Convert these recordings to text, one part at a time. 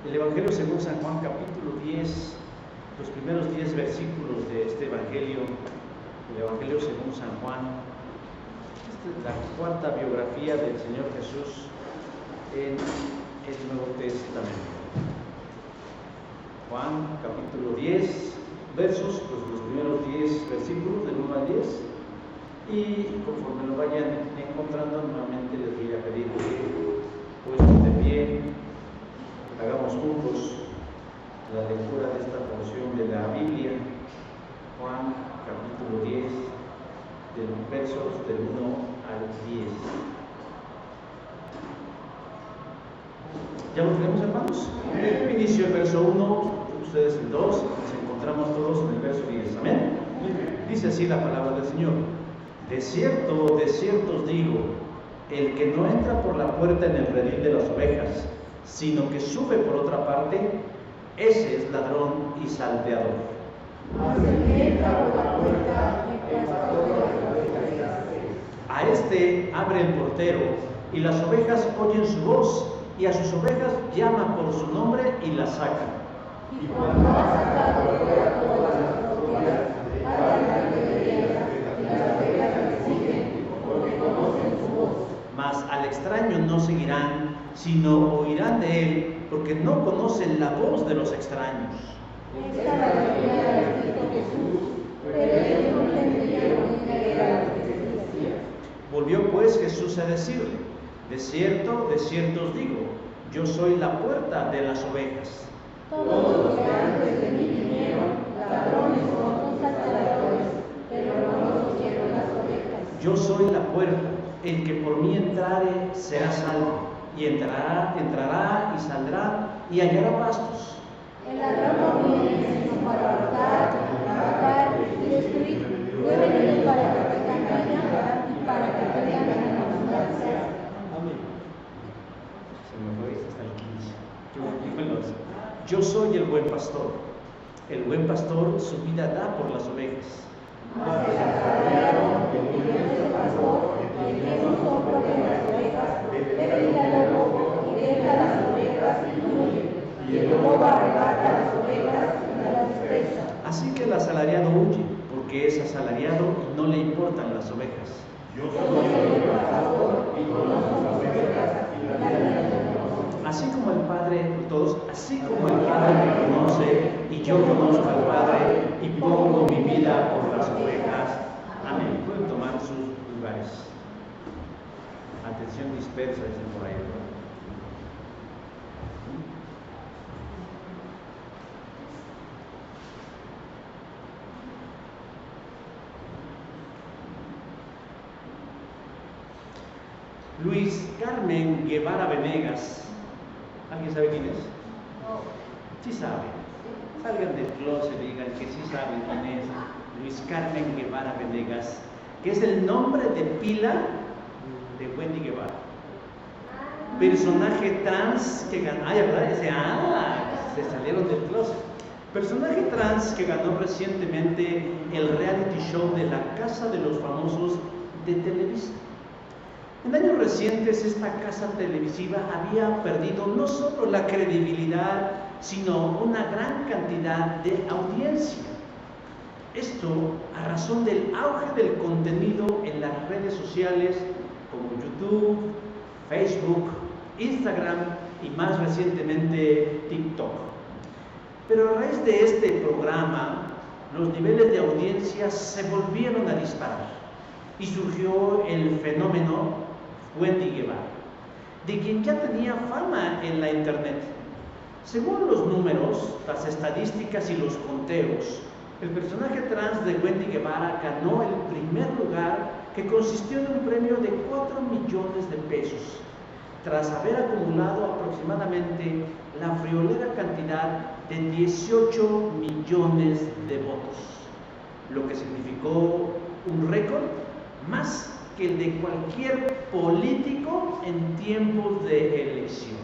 El Evangelio según San Juan, capítulo 10, los primeros 10 versículos de este Evangelio, el Evangelio según San Juan. Esta es la cuarta biografía del Señor Jesús en el Nuevo Testamento. Juan, capítulo 10, versos, pues los primeros 10 versículos, del 1 al 10. Y conforme lo vayan encontrando, nuevamente les voy a pedir que, puestos de pie, hagamos juntos la lectura de esta porción de la Biblia. Juan, capítulo 10, de los versos del 1 al 10. ¿Ya lo tenemos, hermanos? Inicio el verso 1, ustedes el 2, nos encontramos todos en el verso 10. Amén. Dice así la palabra del Señor: de cierto os digo, el que no entra por la puerta en el redil de las ovejas, sino que sube por otra parte, ese es ladrón y salteador. A este abre el portero, y las ovejas oyen su voz, y a sus ovejas llama por su nombre y las saca. Y cuando ha sacado fuera todas las ovejas, mas al extraño no seguirán, sino oirán de él, porque no conocen la voz de los extraños. Esta la había escrito Jesús, pero ellos no entendieron que era lo que se decía. Volvió pues Jesús a decirle: de cierto os digo, yo soy la puerta de las ovejas. Todos los que antes de mí vinieron, ladrones son, salteadores, pero no conocieron las ovejas. Yo soy la puerta. El que por mí entrare será salvo, y entrará y saldrá y hallará pastos. El ladrón no viene sino para hurtar, matar y destruir. Yo he venido para que tengan vida y para que tengan en abundancia. Amén. Se me fue hasta el 15. Yo soy el buen pastor. El buen pastor su vida da por las ovejas. Mas el asalariado, que no es el pastor, y que no son propias las ovejas, debe ir al lobo y deja las ovejas y huye. Y el lobo arrebata las ovejas y las desprecia. Así que el asalariado huye, porque es asalariado y no le importan las ovejas. Yo soy el pastor y conozco las ovejas y la vida me conoce. Así como el Padre, todos, así como el Padre me conoce y yo conozco al Padre y pongo mi vida por las ovejas. Amén. Pueden tomar sus lugares. Atención dispersa, dicen por ahí, ¿no? Luis Carmen Guevara Venegas. ¿Alguien sabe quién es? No. Sí saben. Salgan del closet y digan que sí saben quién es Luis Carmen Guevara Venegas, que es el nombre de pila de Wendy Guevara. Personaje trans que ganó. ¿Verdad? Se salieron del closet. Personaje trans que ganó recientemente el reality show de la Casa de los Famosos de Televisa. En años recientes esta casa televisiva había perdido no solo la credibilidad, sino una gran cantidad de audiencia. Esto a razón del auge del contenido en las redes sociales como YouTube, Facebook, Instagram y más recientemente TikTok. Pero a raíz de este programa, los niveles de audiencia se volvieron a disparar y surgió el fenómeno Wendy Guevara, de quien ya tenía fama en la internet. Según los números, las estadísticas y los conteos, el personaje trans de Wendy Guevara ganó el primer lugar, que consistió en un premio de 4 millones de pesos, tras haber acumulado aproximadamente la friolera cantidad de 18 millones de votos, lo que significó un récord más que el de cualquier político en tiempos de elección.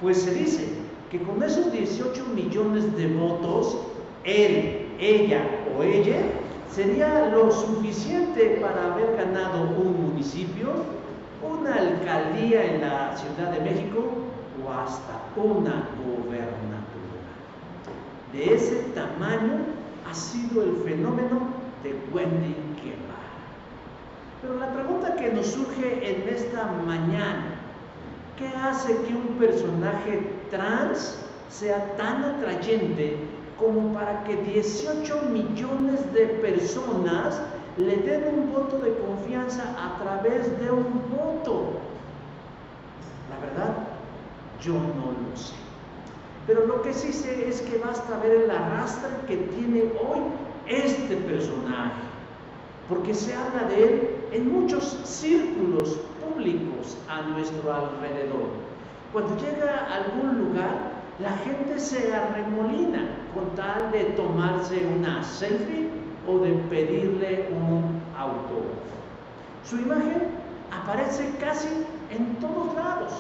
Pues se dice que con esos 18 millones de votos, él, ella o ella sería lo suficiente para haber ganado un municipio, una alcaldía en la Ciudad de México o basta una gobernatura. De ese tamaño ha sido el fenómeno de Wendy Guevara. Pero la pregunta que nos surge en esta mañana: ¿qué hace que un personaje trans sea tan atrayente como para que 18 millones de personas le den un voto de confianza a través de un voto? La verdad, yo no lo sé. Pero lo que sí sé es que basta ver el arrastre que tiene hoy este personaje, porque se habla de él en muchos círculos públicos a nuestro alrededor. Cuando llega a algún lugar, la gente se arremolina con tal de tomarse una selfie o de pedirle un autógrafo. Su imagen aparece casi en todos lados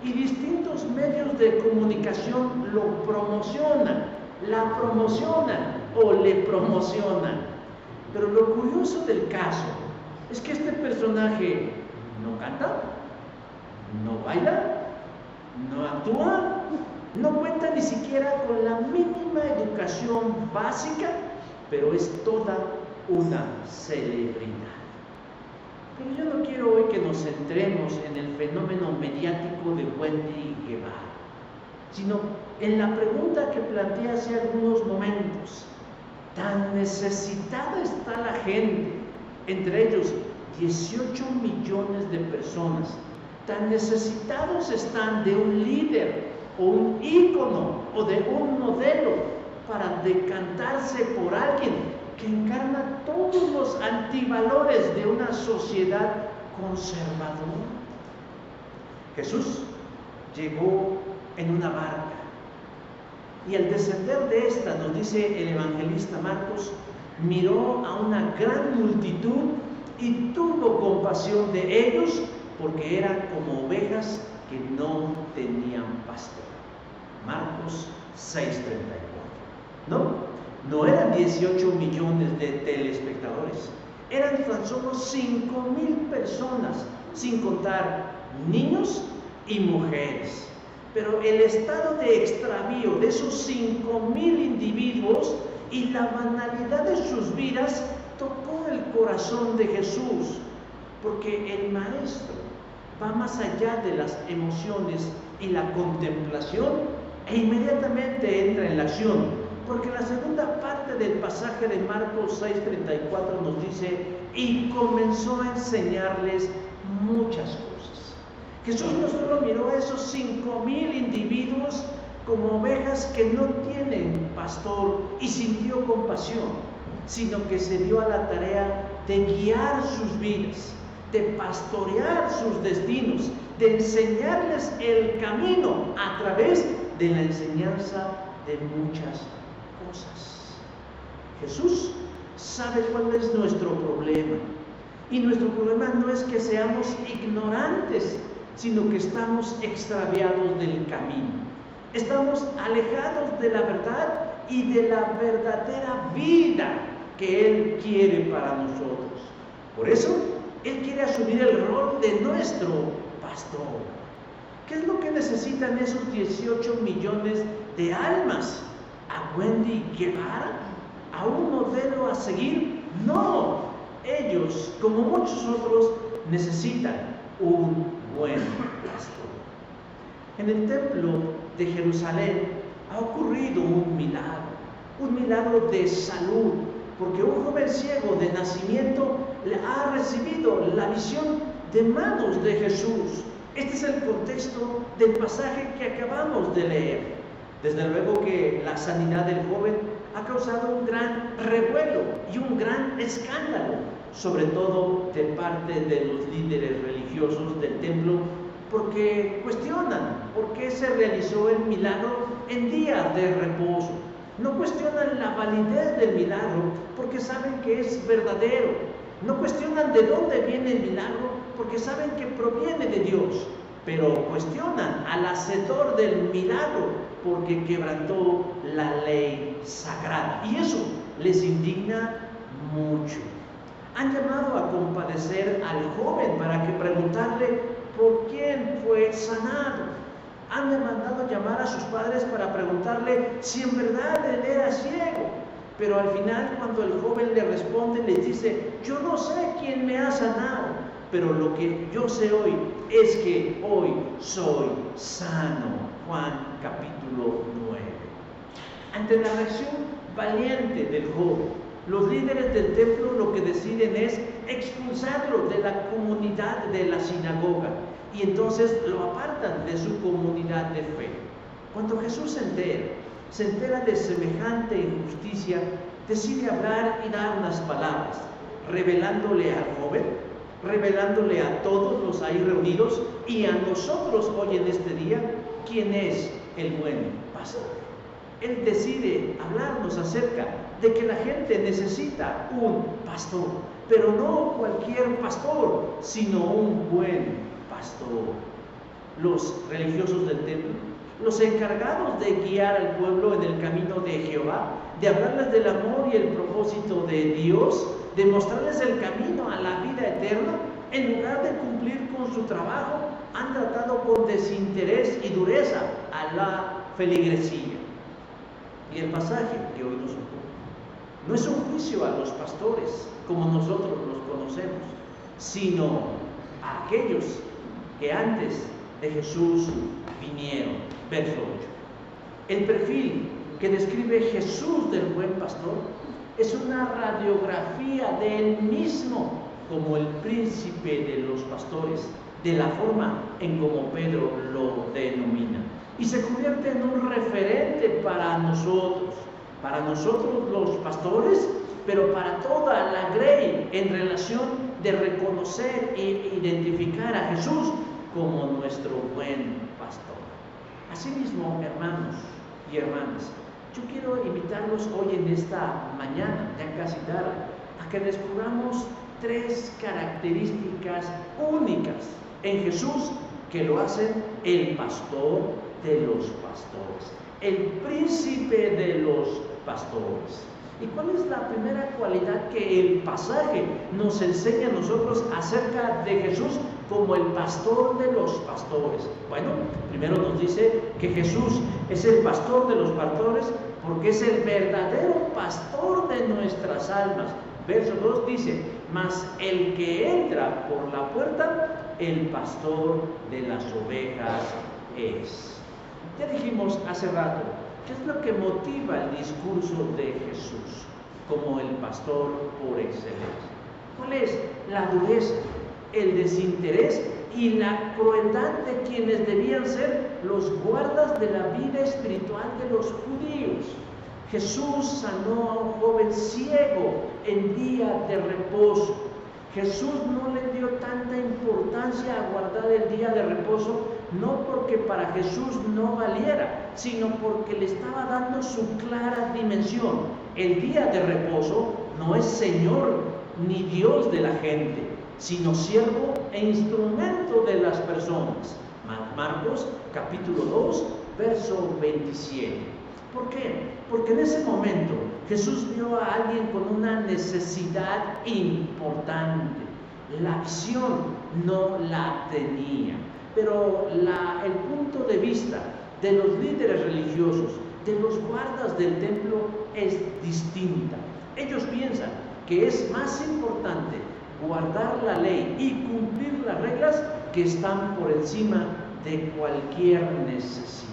y distintos medios de comunicación lo promocionan, la promocionan o le promocionan. Pero lo curioso del caso es que este personaje no canta, no baila, no actúa, no cuenta ni siquiera con la mínima educación básica, pero es toda una celebridad. Pero yo no quiero hoy que nos centremos en el fenómeno mediático de Wendy Guevara, sino en la pregunta que planteé hace algunos momentos: tan necesitada está la gente, entre ellos 18 millones de personas, tan necesitados están de un líder o un ícono o de un modelo para decantarse por alguien que encarna todos los antivalores de una sociedad conservadora. Jesús llegó en una barca y al descender de esta, nos dice el evangelista Marcos, miró a una gran multitud y tuvo compasión de ellos, porque eran como ovejas que no tenían pastor. Marcos 6:34. No eran 18 millones de telespectadores, eran tan solo 5,000 personas, sin contar niños y mujeres. Pero el estado de extravío de esos 5,000 individuos y la banalidad de sus vidas tocó el corazón de Jesús, porque el Maestro va más allá de las emociones y la contemplación e inmediatamente entra en la acción. Porque la segunda parte del pasaje de Marcos 6:34 nos dice: y comenzó a enseñarles muchas cosas. Jesús no solo miró a esos 5,000 individuos como ovejas que no tienen pastor y sintió compasión, sino que se dio a la tarea de guiar sus vidas, de pastorear sus destinos, de enseñarles el camino a través de la enseñanza de muchas cosas. Jesús sabe cuál es nuestro problema, y nuestro problema no es que seamos ignorantes, sino que estamos extraviados del camino, estamos alejados de la verdad y de la verdadera vida que Él quiere para nosotros. Por eso Él quiere asumir el rol de nuestro pastor. ¿Qué es lo que necesitan esos 18 millones de almas? ¿A Wendy Guevara? ¿A un modelo a seguir? No, ellos, como muchos otros, necesitan un buen pastor. En el templo de Jerusalén ha ocurrido un milagro de salud, porque un joven ciego de nacimiento ha recibido la visión de manos de Jesús. Este es el contexto del pasaje que acabamos de leer. Desde luego que la sanidad del joven ha causado un gran revuelo y un gran escándalo, sobre todo de parte de los líderes religiosos del templo, porque cuestionan por qué se realizó el milagro en día de reposo. No cuestionan la validez del milagro porque saben que es verdadero. No cuestionan de dónde viene el milagro porque saben que proviene de Dios. Pero cuestionan al hacedor del milagro porque quebrantó la ley sagrada. Y eso les indigna mucho. Han llamado a compadecer al joven para que preguntarle por quién fue sanado. Han mandado llamar a sus padres para preguntarle si en verdad él era ciego. Pero al final, cuando el joven le responde, les dice: yo no sé quién me ha sanado, pero lo que yo sé hoy es que hoy soy sano. Juan capítulo 9. Ante la reacción valiente del joven, los líderes del templo lo que deciden es expulsarlo de la comunidad de la sinagoga, y entonces lo apartan de su comunidad de fe. Cuando Jesús se entera de semejante injusticia, decide hablar y dar unas palabras, revelándole al joven, revelándole a todos los ahí reunidos y a nosotros hoy en este día quién es el buen pastor. Él decide hablarnos acerca de que la gente necesita un pastor, pero no cualquier pastor, sino un buen pastor. Los religiosos del templo, los encargados de guiar al pueblo en el camino de Jehová, de hablarles del amor y el propósito de Dios, de mostrarles el camino a la vida eterna, en lugar de cumplir con su trabajo, han tratado con desinterés y dureza a la feligresía. Y el pasaje que hoy nos ocupa no es un juicio a los pastores como nosotros los conocemos, sino a aquellos que antes de Jesús vinieron. Verso 8. El perfil que describe Jesús del buen pastor es una radiografía de él mismo como el príncipe de los pastores, de la forma en como Pedro lo denomina, y se convierte en un referente para nosotros los pastores, pero para toda la grey, en relación de reconocer e identificar a Jesús como nuestro buen pastor. Asimismo, hermanos y hermanas, yo quiero invitarlos hoy en esta mañana, ya casi tarde, a que descubramos 3 características únicas en Jesús que lo hacen el pastor de los pastores, el príncipe de los pastores. ¿Y cuál es la primera cualidad que el pasaje nos enseña a nosotros acerca de Jesús como el pastor de los pastores? Bueno, primero nos dice que Jesús es el pastor de los pastores porque es el verdadero pastor de nuestras almas. Verso 2 dice: mas el que entra por la puerta, el pastor de las ovejas es. Ya dijimos hace rato, ¿qué es lo que motiva el discurso de Jesús como el pastor por excelencia? ¿Cuál es la dureza, el desinterés y la crueldad de quienes debían ser los guardas de la vida espiritual de los judíos? Jesús sanó a un joven ciego en día de reposo. Jesús no le dio tanta importancia a guardar el día de reposo, no porque para Jesús no valiera, sino porque le estaba dando su clara dimensión. El día de reposo no es Señor ni Dios de la gente, sino siervo e instrumento de las personas. Marcos capítulo 2, verso 27. ¿Por qué? Porque en ese momento Jesús vio a alguien con una necesidad importante. La visión no la tenía, pero el punto de vista de los líderes religiosos, de los guardas del templo, es distinta. Ellos piensan que es más importante guardar la ley y cumplir las reglas que están por encima de cualquier necesidad.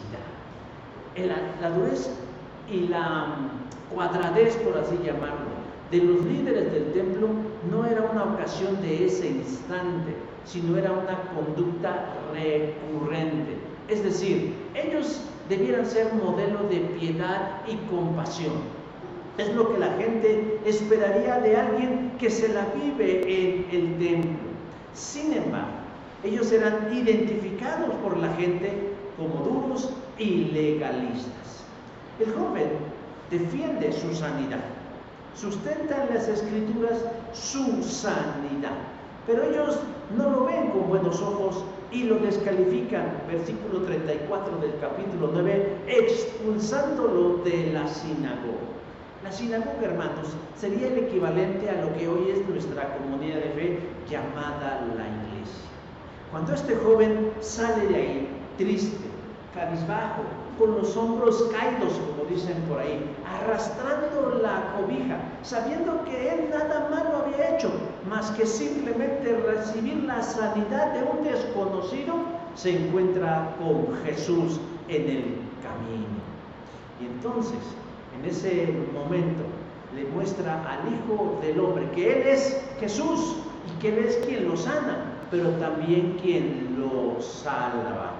La dureza y la cuadradez, por así llamarlo, de los líderes del templo no era una ocasión de ese instante, sino era una conducta recurrente. Es decir, ellos debieran ser modelo de piedad y compasión. Es lo que la gente esperaría de alguien que se la vive en el templo. Sin embargo, ellos eran identificados por la gente como duros y legalistas. El joven defiende su sanidad, sustenta en las escrituras su sanidad, pero ellos no lo ven con buenos ojos y lo descalifican, versículo 34 del capítulo 9, expulsándolo de la sinagoga. La sinagoga, hermanos, sería el equivalente a lo que hoy es nuestra comunidad de fe llamada la iglesia. Cuando este joven sale de ahí triste, cabizbajo, con los hombros caídos, como dicen por ahí, arrastrando la cobija, sabiendo que él nada malo había hecho, más que simplemente recibir la sanidad de un desconocido, se encuentra con Jesús en el camino. Y entonces, en ese momento, le muestra al Hijo del Hombre que Él es Jesús y que Él es quien lo sana, pero también quien lo salva.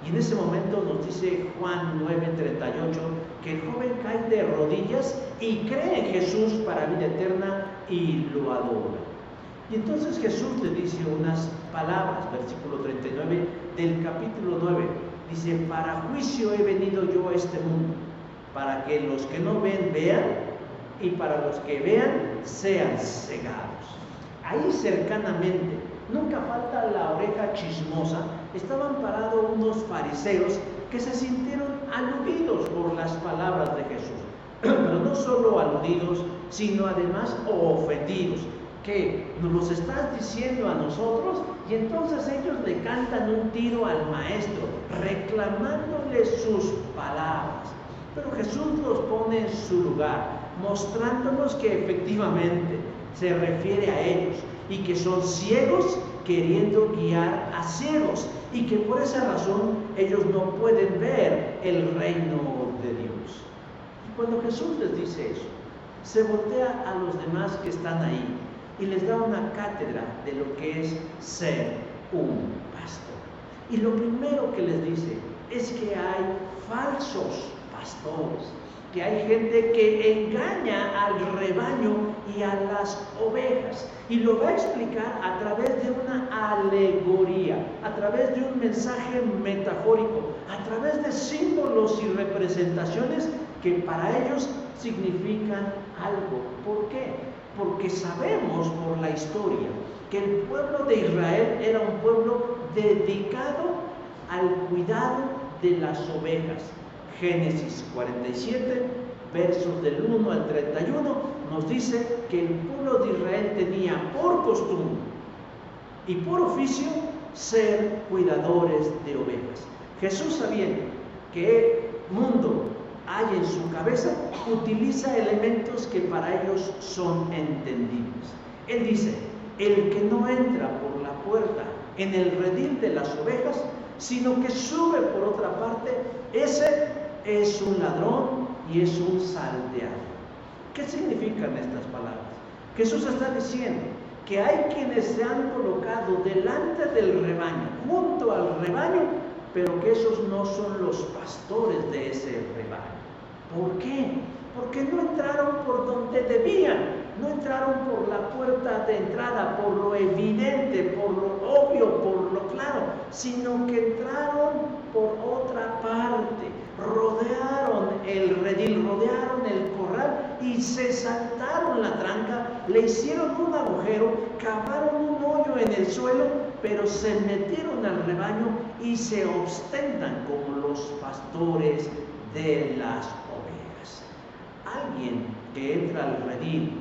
Y en ese momento nos dice Juan 9:38 que el joven cae de rodillas y cree en Jesús para vida eterna y lo adora. Y entonces Jesús le dice unas palabras, versículo 39 del capítulo 9, dice: para juicio he venido yo a este mundo, para que los que no ven, vean, y para los que vean, sean cegados. Ahí cercanamente, nunca falta la oreja chismosa, estaban parados unos fariseos que se sintieron aludidos por las palabras de Jesús. Pero no solo aludidos, sino además ofendidos. Que nos los estás diciendo a nosotros, y entonces ellos le cantan un tiro al maestro, reclamándole sus palabras. Pero Jesús los pone en su lugar, mostrándonos que efectivamente se refiere a ellos y que son ciegos queriendo guiar a ciegos y que por esa razón ellos no pueden ver el reino de Dios. Y cuando Jesús les dice eso, se voltea a los demás que están ahí y les da una cátedra de lo que es ser un pastor. Y lo primero que les dice es que hay falsos pastores, que hay gente que engaña al rebaño y a las ovejas, y lo va a explicar a través de una alegoría, a través de un mensaje metafórico, a través de símbolos y representaciones que para ellos significan algo. ¿Por qué? Porque sabemos por la historia que el pueblo de Israel era un pueblo dedicado al cuidado de las ovejas. Génesis 47, versos del 1 al 31, nos dice que el pueblo de Israel tenía por costumbre y por oficio ser cuidadores de ovejas. Jesús, sabiendo que el mundo hay en su cabeza, utiliza elementos que para ellos son entendibles. Él dice: el que no entra por la puerta en el redil de las ovejas, sino que sube por otra parte, ese es un ladrón y es un salteador. ¿Qué significan estas palabras? Jesús está diciendo que hay quienes se han colocado delante del rebaño, junto al rebaño, pero que esos no son los pastores de ese rebaño. ¿Por qué? Porque no entraron por donde debían, no entraron por la puerta de entrada, por lo evidente, por lo obvio, por lo claro, sino que entraron por otra parte, rodearon el redil, rodearon el corral y se saltaron la tranca, le hicieron un agujero, cavaron un hoyo en el suelo, pero se metieron al rebaño y se ostentan como los pastores de las ovejas. Alguien que entra al redil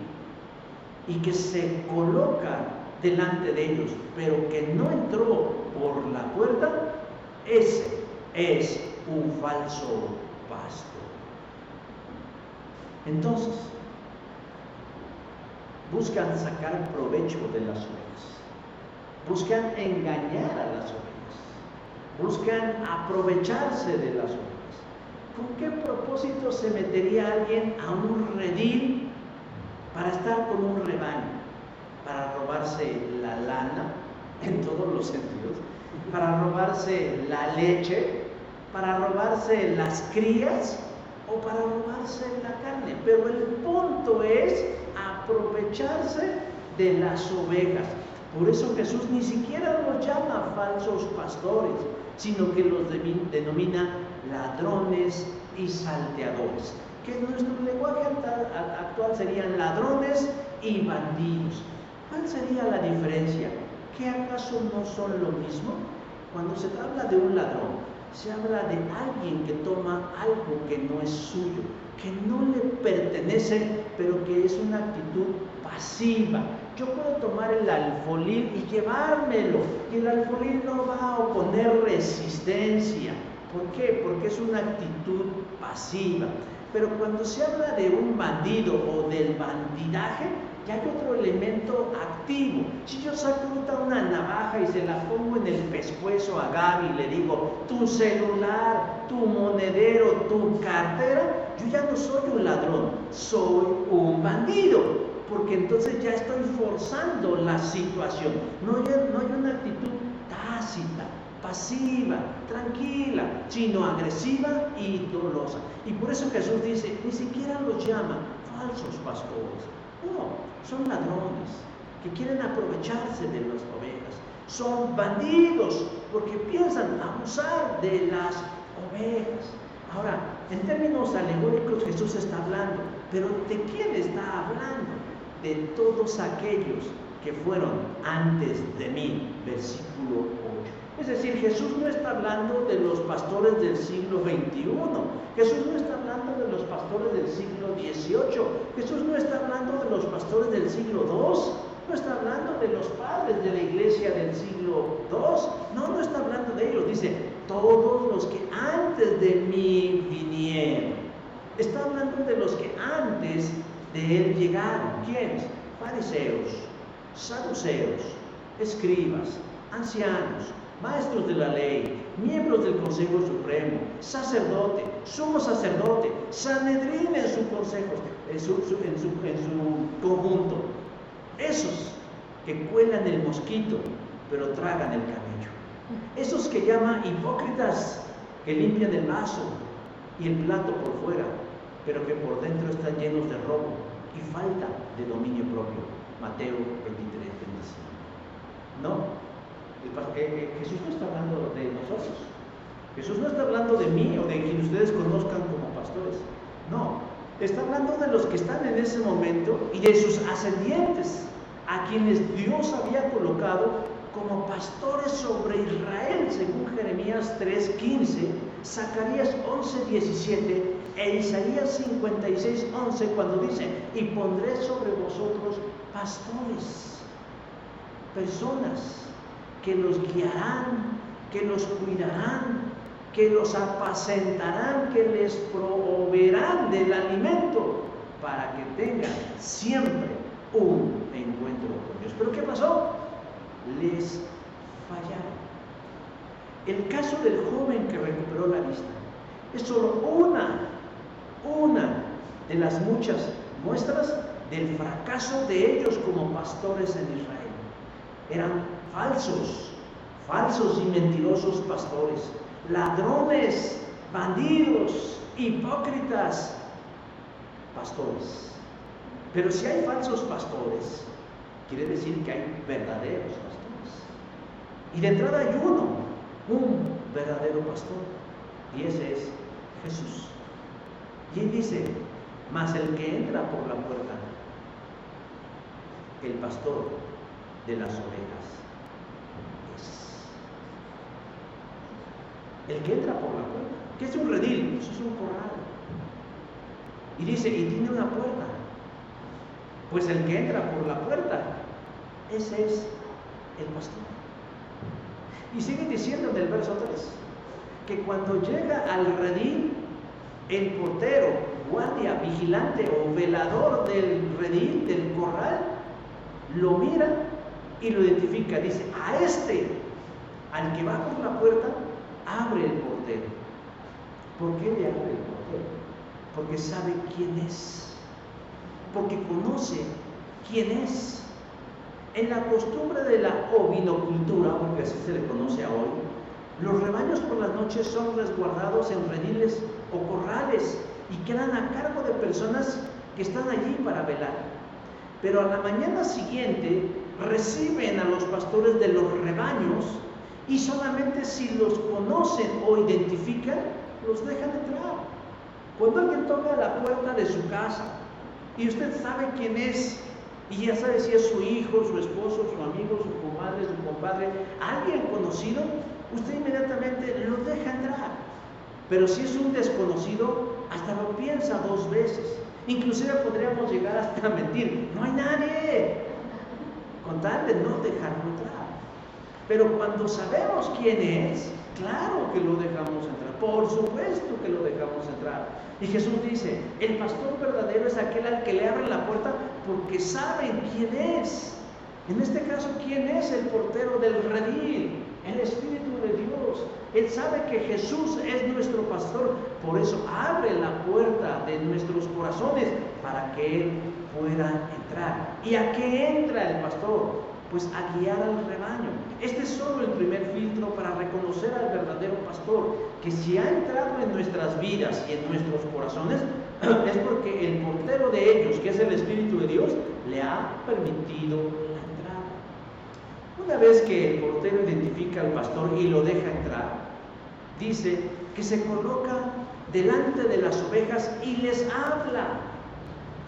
y que se coloca delante de ellos, pero que no entró por la puerta, ese es un falso pastor. Entonces, buscan sacar provecho de las ovejas, buscan engañar a las ovejas, buscan aprovecharse de las ovejas. ¿Con qué propósito se metería alguien a un redil para estar con un rebaño? Para robarse la lana, en todos los sentidos, para robarse la leche, para robarse las crías o para robarse la carne. Pero el punto es aprovecharse de las ovejas. Por eso Jesús ni siquiera los llama falsos pastores, sino que los denomina ladrones y salteadores, que en nuestro lenguaje actual serían ladrones y bandidos. ¿Cuál sería la diferencia? ¿Qué acaso no son lo mismo? Cuando se habla de un ladrón, se habla de alguien que toma algo que no es suyo, que no le pertenece, pero que es una actitud pasiva. Yo puedo tomar el alfolí y llevármelo, y el alfolí no va a oponer resistencia. ¿Por qué? Porque es una actitud pasiva. Pero cuando se habla de un bandido o del bandidaje, ya hay otro elemento activo. Si yo saco una navaja y se la pongo en el pescuezo a Gaby y le digo, tu celular, tu monedero, tu cartera, yo ya no soy un ladrón, soy un bandido, porque entonces ya estoy forzando la situación. No hay una actitud tácita, pasiva, tranquila, sino agresiva y dolosa. Y por eso Jesús dice, ni siquiera los llama falsos pastores. No, son ladrones que quieren aprovecharse de las ovejas. Son bandidos porque piensan abusar de las ovejas. Ahora, en términos alegóricos Jesús está hablando, pero ¿de quién está hablando? De todos aquellos que fueron antes de mí, versículo 8. Es decir, Jesús no está hablando de los pastores del siglo XXI, Jesús no está hablando de los pastores del siglo XVIII, Jesús no está hablando de los pastores del siglo II, no está hablando de los padres de la iglesia del siglo II, no está hablando de ellos, dice, todos los que antes de mí vinieron. Está hablando de los que antes de él llegaron. ¿Quiénes? Fariseos, saduceos, escribas, ancianos, maestros de la ley, miembros del Consejo Supremo, sacerdote, sumo sacerdote, Sanedrín en su consejo, en su conjunto. Esos que cuelan el mosquito, pero tragan el camello. Esos que llama hipócritas, que limpian el vaso y el plato por fuera, pero que por dentro están llenos de robo y falta de dominio propio. Mateo 23:25. No. Jesús no está hablando de nosotros. Jesús no está hablando de mí o de quien ustedes conozcan como pastores. No, está hablando de los que están en ese momento y de sus ascendientes, a quienes Dios había colocado como pastores sobre Israel, según Jeremías 3:15, Zacarías 11:17 e Isaías 56:11, cuando dice, y pondré sobre vosotros pastores, personas que los guiarán, que los cuidarán, que los apacentarán, que les proveerán del alimento para que tengan siempre un encuentro con Dios. ¿Pero qué pasó? Les fallaron. El caso del joven que recuperó la vista es solo una de las muchas muestras del fracaso de ellos como pastores en Israel. Eran falsos y mentirosos pastores, ladrones, bandidos, hipócritas, pastores. Pero si hay falsos pastores, quiere decir que hay verdaderos pastores. Y de entrada hay un verdadero pastor, y ese es Jesús. Y él dice, mas el que entra por la puerta, el pastor de las ovejas es. El que entra por la puerta, ¿qué es un redil? Eso es un corral. Y dice, y tiene una puerta. Pues el que entra por la puerta, ese es el pastor. Y sigue diciendo en el verso 3, que cuando llega al redil, el portero, guardia, vigilante o velador del redil, del corral, lo mira y lo identifica. Dice, a este, al que va por la puerta, abre el portero. ¿Por qué le abre el portero? Porque sabe quién es. Porque conoce quién es. En la costumbre de la ovinocultura, porque así se le conoce a hoy, los rebaños por las noches son resguardados en rediles o corrales y quedan a cargo de personas que están allí para velar. Pero a la mañana siguiente reciben a los pastores de los rebaños y solamente si los conocen o identifican, los dejan entrar. Cuando alguien toca la puerta de su casa y usted sabe quién es, y ya sabe si es su hijo, su esposo, su amigo, su comadre, su compadre, alguien conocido, usted inmediatamente lo deja entrar. Pero si es un desconocido, hasta lo piensa dos veces. Inclusive podríamos llegar hasta a mentir, no hay nadie, con tal de no dejarlo entrar. Pero cuando sabemos quién es, Claro que lo dejamos entrar, por supuesto que lo dejamos entrar. Y Jesús dice, el pastor verdadero es aquel al que le abre la puerta porque saben quién es. En este caso, ¿quién es el portero del redil? El Espíritu de Dios. Él sabe que Jesús es nuestro pastor, por eso abre la puerta de nuestros corazones para que Él pueda entrar. ¿Y a qué entra el pastor? Pues a guiar al rebaño. Este es solo el primer filtro para reconocer al verdadero pastor, que si ha entrado en nuestras vidas y en nuestros corazones, es porque el portero de ellos, que es el Espíritu de Dios, le ha permitido la entrada. Una vez que el portero identifica al pastor y lo deja entrar, dice que se coloca delante de las ovejas y les habla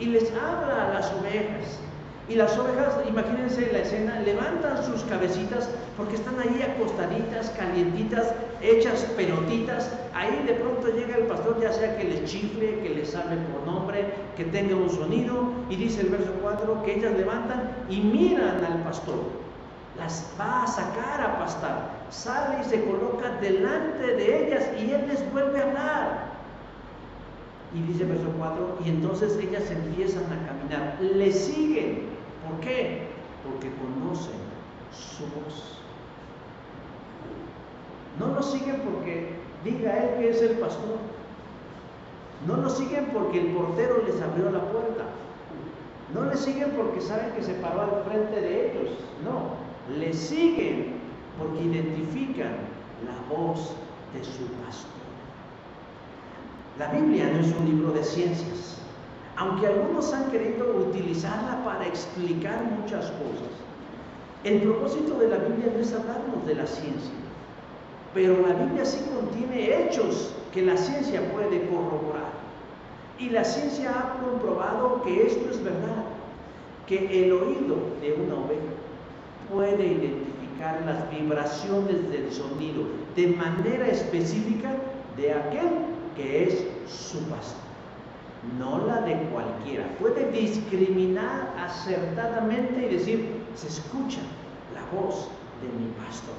a las ovejas. Y las ovejas, imagínense la escena, levantan sus cabecitas porque están ahí acostaditas, calientitas, hechas pelotitas. Ahí de pronto llega el pastor, ya sea que les chifle, que les hable por nombre, que tenga un sonido. Y dice el verso 4 que ellas levantan y miran al pastor. Las va a sacar a pastar. Sale y se coloca delante de ellas y él les vuelve a hablar. Y dice el verso 4, y entonces ellas empiezan a caminar, le siguen. ¿Por qué? Porque conocen su voz. No lo siguen porque diga él que es el pastor. No lo siguen porque el portero les abrió la puerta. No le siguen porque saben que se paró al frente de ellos. No, le siguen porque identifican la voz de su pastor. La Biblia no es un libro de ciencias, aunque algunos han querido utilizarla para explicar muchas cosas. El propósito de la Biblia no es hablarnos de la ciencia, pero la Biblia sí contiene hechos que la ciencia puede corroborar. Y la ciencia ha comprobado que esto es verdad, que el oído de una oveja puede identificar las vibraciones del sonido de manera específica de aquel que es su pastor, no la de cualquiera. Puede discriminar acertadamente y decir, se escucha la voz de mi pastor.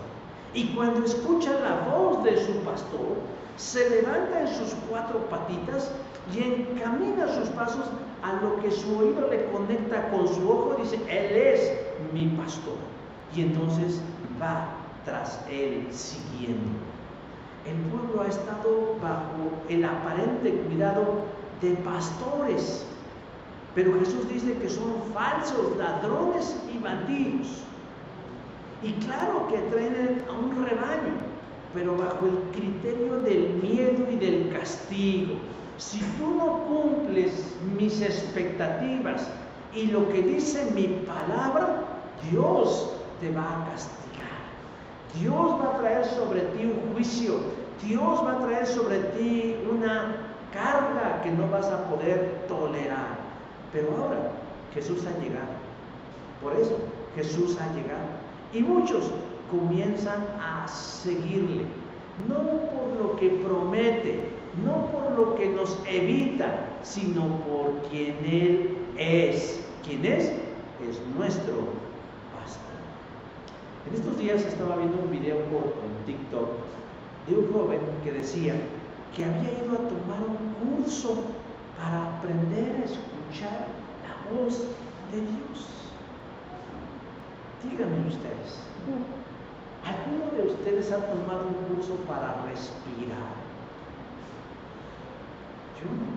Y cuando escucha la voz de su pastor, se levanta en sus cuatro patitas y encamina sus pasos a lo que su oído le conecta con su ojo. Dice, él es mi pastor. Y entonces va tras él siguiendo. El pueblo ha estado bajo el aparente cuidado de pastores, pero Jesús dice que son falsos, ladrones y bandidos. Y claro que traen a un rebaño, pero bajo el criterio del miedo y del castigo. Si tú no cumples mis expectativas y lo que dice mi palabra, Dios te va a castigar. Dios va a traer sobre ti un juicio. Dios va a traer sobre ti una carga que no vas a poder tolerar. Pero ahora Jesús ha llegado. Por eso Jesús ha llegado. Y muchos comienzan a seguirle. No por lo que promete, no por lo que nos evita, sino por quien Él es. ¿Quién es? Es nuestro pastor. En estos días estaba viendo un video corto en TikTok de un joven que decía que había ido a tomar un curso para aprender a escuchar la voz de Dios. Díganme ustedes, ¿alguno de ustedes ha tomado un curso para respirar? Yo no.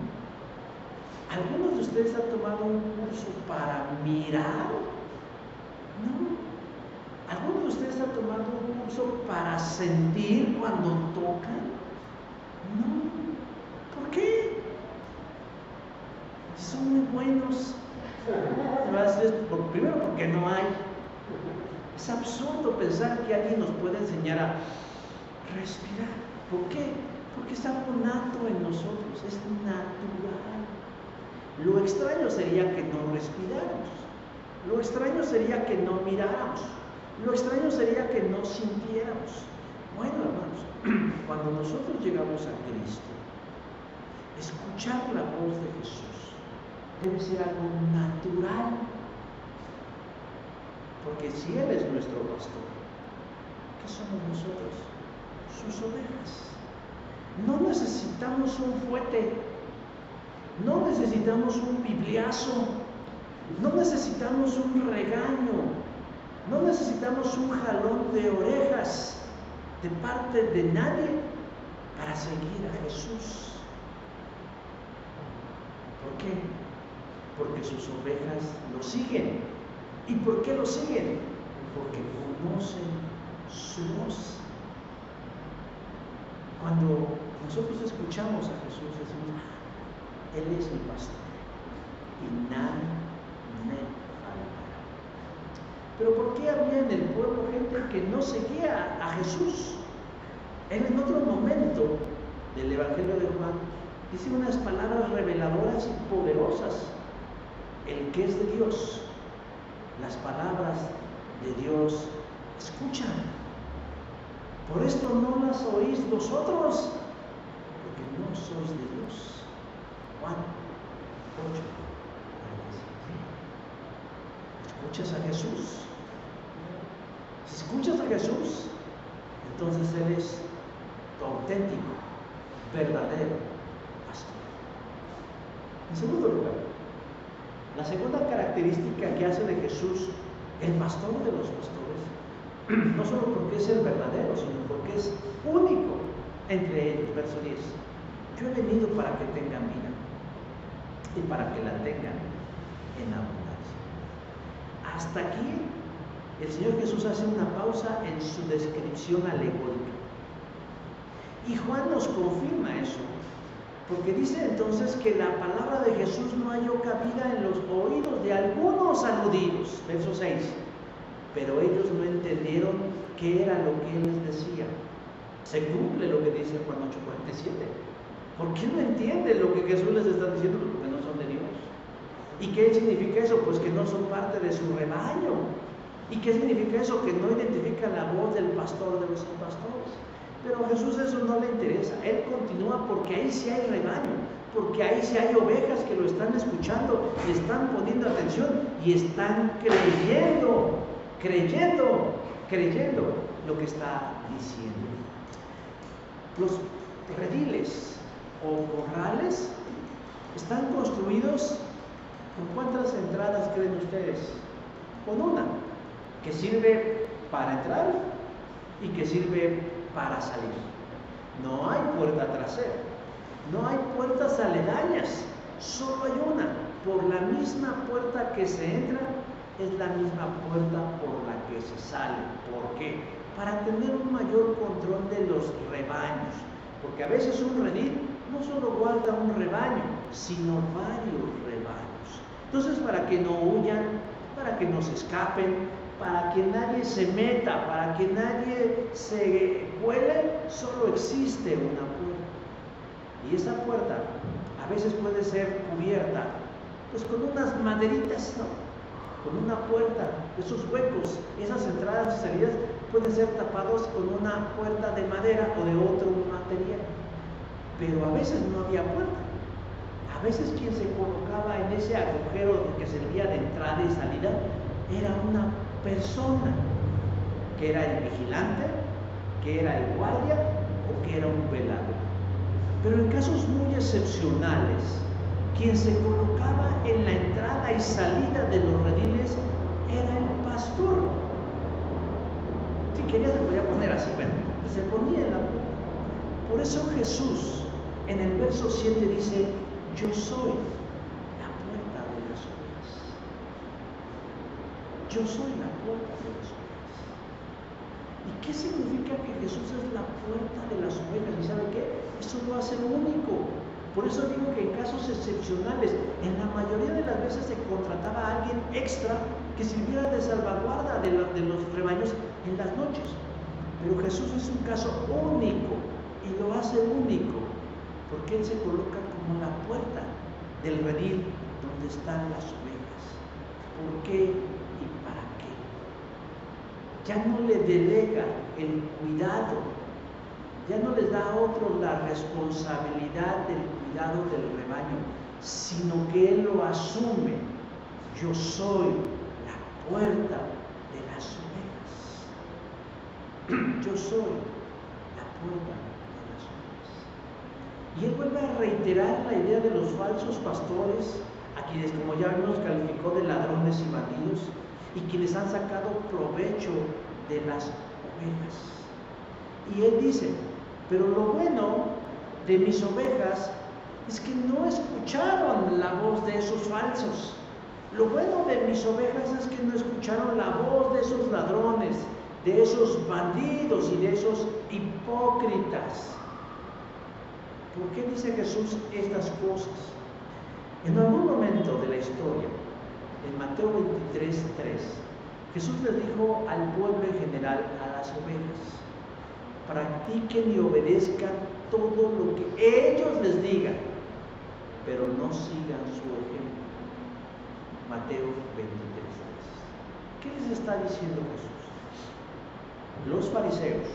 ¿Alguno de ustedes ha tomado un curso para mirar? No. ¿Alguno de ustedes ha tomado un curso para sentir cuando tocan? No. ¿Por qué? Son muy buenos. Primero porque no hay. Es absurdo pensar que alguien nos puede enseñar a respirar. ¿Por qué? Porque es algo nato en nosotros, es natural. Lo extraño sería que no respiráramos. Lo extraño sería que no miráramos. Lo extraño sería que no sintiéramos. Bueno, hermanos, cuando nosotros llegamos a Cristo, escuchar la voz de Jesús debe ser algo natural. Porque si Él es nuestro pastor, ¿qué somos nosotros? sus ovejas. No necesitamos un fuete, no necesitamos un bibliazo, no necesitamos un regaño, no necesitamos un jalón de orejas de parte de nadie para seguir a Jesús. ¿Por qué? Porque sus ovejas lo siguen. ¿Y por qué lo siguen? Porque conocen su voz. Cuando nosotros escuchamos a Jesús, decimos: Él es mi pastor y nada me faltará. Pero ¿por qué había en el pueblo gente que no seguía a Jesús? Él, en otro momento del Evangelio de Juan, dice unas palabras reveladoras y poderosas: el que es de Dios, las palabras de Dios escuchan. Por esto no las oís vosotros, porque no sois de Dios. Juan 8:45. ¿Escuchas a Jesús? Si escuchas a Jesús, entonces Él es tu auténtico, verdadero pastor. En segundo lugar, la segunda característica que hace de Jesús el pastor de los pastores, no solo porque es el verdadero, sino porque es único entre ellos. Verso 10: yo he venido para que tengan vida y para que la tengan en abundancia. Hasta aquí el Señor Jesús hace una pausa en su descripción alegórica, y Juan nos confirma eso, porque dice entonces que la palabra de Jesús no halló cabida en los oídos de algunos aludidos. Verso 6: pero ellos no entendieron qué era lo que Él les decía. Se cumple lo que dice Juan 8:47. ¿Por qué no entienden lo que Jesús les está diciendo? Porque no son de Dios. ¿Y qué significa eso? Pues que no son parte de su rebaño. ¿Y qué significa eso? Que no identifican la voz del pastor de los pastores. Pero a Jesús eso no le interesa. Él continúa porque ahí sí hay rebaño, porque ahí sí hay ovejas que lo están escuchando, le están poniendo atención y están creyendo lo que está diciendo. Los rediles o corrales están construidos ¿con cuántas entradas creen ustedes? Con una, que sirve para entrar y que sirve para salir. No hay puerta trasera, no hay puertas aledañas, solo hay una. Por la misma puerta que se entra es la misma puerta por la que se sale. ¿Por qué? Para tener un mayor control de los rebaños, porque a veces un redil no solo guarda un rebaño, sino varios rebaños. Entonces, para que no huyan, para que no se escapen, para que nadie se meta, para que nadie se cuele, solo existe una puerta. Y esa puerta a veces puede ser cubierta pues con unas maderitas, ¿no? Con una puerta. Esos huecos, esas entradas y salidas pueden ser tapados con una puerta de madera o de otro material. Pero a veces no había puerta. A veces quien se colocaba en ese agujero que servía de entrada y salida era una persona, que era el vigilante, que era el guardia o que era un velador. Pero en casos muy excepcionales, quien se colocaba en la entrada y salida de los rediles era el pastor. Si quería se podía poner así, pero se ponía en la puerta. Por eso Jesús en el verso 7 dice: yo soy la puerta de las ovejas. Yo soy la puerta de las ovejas. ¿Y qué significa que Jesús es la puerta de las ovejas? ¿Y sabe qué? Eso lo hace único. Por eso digo que en casos excepcionales, en la mayoría de las veces se contrataba a alguien extra que sirviera de salvaguarda de los rebaños en las noches. Pero Jesús es un caso único y lo hace único porque Él se coloca como la puerta del redil donde están las ovejas. ¿Por qué y para qué? Ya no le delega el cuidado, ya no les da a otros la responsabilidad del cuidado del rebaño, sino que Él lo asume. Yo soy la puerta de las ovejas. Yo soy la puerta de las ovejas. Y él vuelve a reiterar la idea de los falsos pastores, a quienes, como ya vimos, calificó de ladrones y bandidos, y quienes han sacado provecho de las ovejas. Y él dice, pero lo bueno de mis ovejas es que no escucharon la voz de esos falsos. Lo bueno de mis ovejas es que no escucharon la voz de esos ladrones, de esos bandidos y de esos hipócritas. ¿Por qué dice Jesús estas cosas? En algún momento de la historia, en Mateo 23:3, Jesús les dijo al pueblo en general, a las ovejas, practiquen y obedezcan todo lo que ellos les digan, pero no sigan su ejemplo. Mateo 23:3. ¿Qué les está diciendo Jesús? Los fariseos,